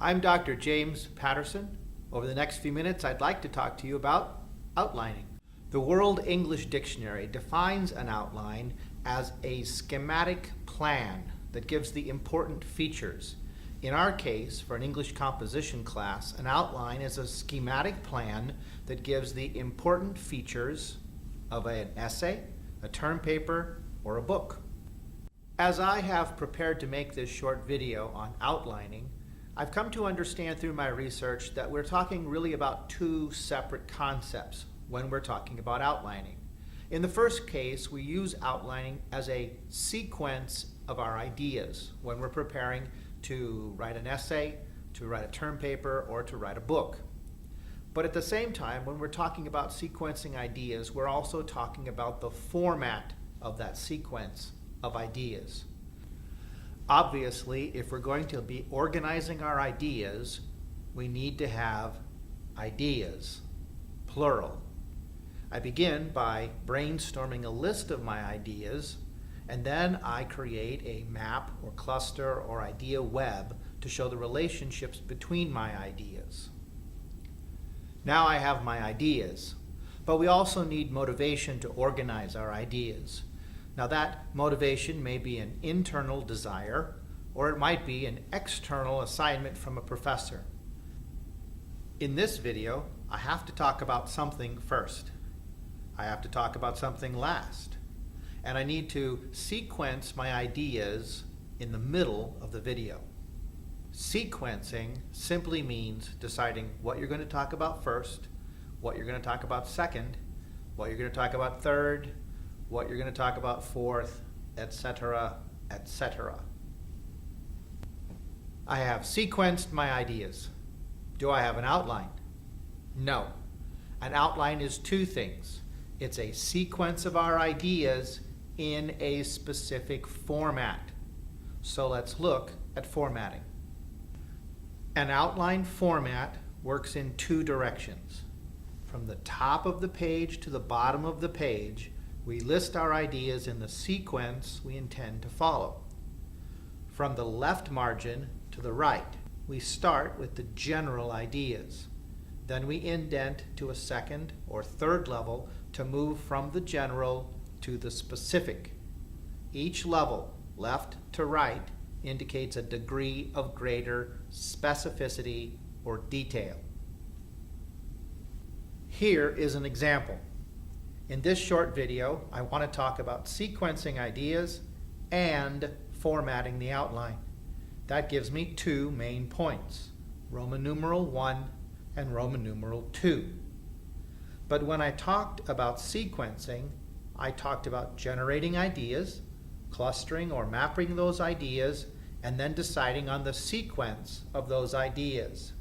I'm Dr. James Patterson. Over the next few minutes, I'd like to talk to you about outlining. The World English Dictionary defines an outline as a schematic plan that gives the important features. In our case, for an English composition class, an outline is a schematic plan that gives the important features of an essay, a term paper, or a book. As I have prepared to make this short video on outlining, I've come to understand through my research that we're talking really about two separate concepts when we're talking about outlining. In the first case, we use outlining as a sequence of our ideas when we're preparing to write an essay, to write a term paper, or to write a book. But at the same time, when we're talking about sequencing ideas, we're also talking about the format of that sequence of ideas. Obviously, if we're going to be organizing our ideas, we need to have ideas, plural. I begin by brainstorming a list of my ideas, and then I create a map or cluster or idea web to show the relationships between my ideas. Now I have my ideas, but we also need motivation to organize our ideas. Now that motivation may be an internal desire, or it might be an external assignment from a professor. In this video, I have to talk about something first. I have to talk about something last. And I need to sequence my ideas in the middle of the video. Sequencing simply means deciding what you're going to talk about first, what you're going to talk about second, what you're going to talk about third, what you're going to talk about fourth, etc., etc. I have sequenced my ideas. Do I have an outline? No. An outline is two things. It's a sequence of our ideas in a specific format. So let's look at formatting. An outline format works in two directions. From the top of the page to the bottom of the page, we list our ideas in the sequence we intend to follow. From the left margin to the right, we start with the general ideas. Then we indent to a second or third level to move from the general to the specific. Each level, left to right, indicates a degree of greater specificity or detail. Here is an example. In this short video, I want to talk about sequencing ideas and formatting the outline. That gives me two main points, Roman numeral 1 and Roman numeral 2. But when I talked about sequencing, I talked about generating ideas, clustering or mapping those ideas, and then deciding on the sequence of those ideas.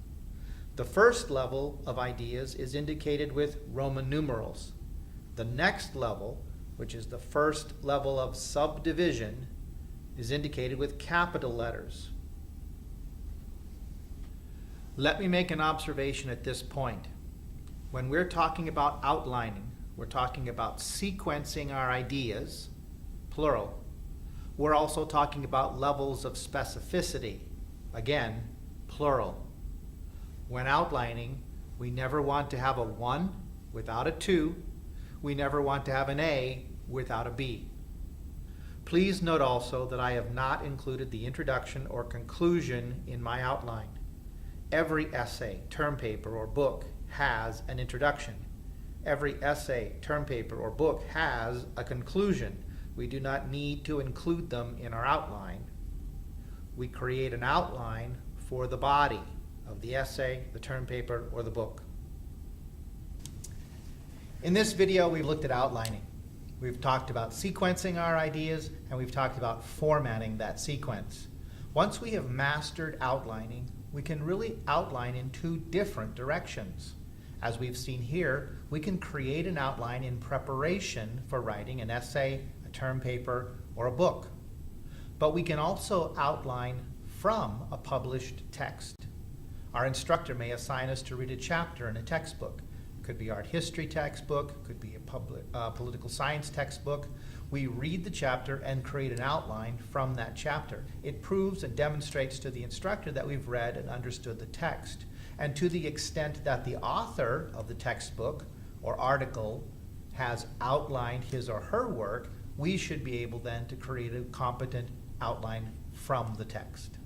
The first level of ideas is indicated with Roman numerals. The next level, which is the first level of subdivision, is indicated with capital letters. Let me make an observation at this point. When we're talking about outlining, we're talking about sequencing our ideas, plural. We're also talking about levels of specificity, again, plural. When outlining, we never want to have a 1 without a 2. We never want to have an A without a B. Please note also that I have not included the introduction or conclusion in my outline. Every essay, term paper, or book has an introduction. Every essay, term paper, or book has a conclusion. We do not need to include them in our outline. We create an outline for the body of the essay, the term paper, or the book. In this video, we've looked at outlining. We've talked about sequencing our ideas, and we've talked about formatting that sequence. Once we have mastered outlining, we can really outline in two different directions. As we've seen here, we can create an outline in preparation for writing an essay, a term paper, or a book. But we can also outline from a published text. Our instructor may assign us to read a chapter in a textbook. Could be art history textbook, could be a political science textbook, we read the chapter and create an outline from that chapter. It proves and demonstrates to the instructor that we've read and understood the text. And to the extent that the author of the textbook or article has outlined his or her work, we should be able then to create a competent outline from the text.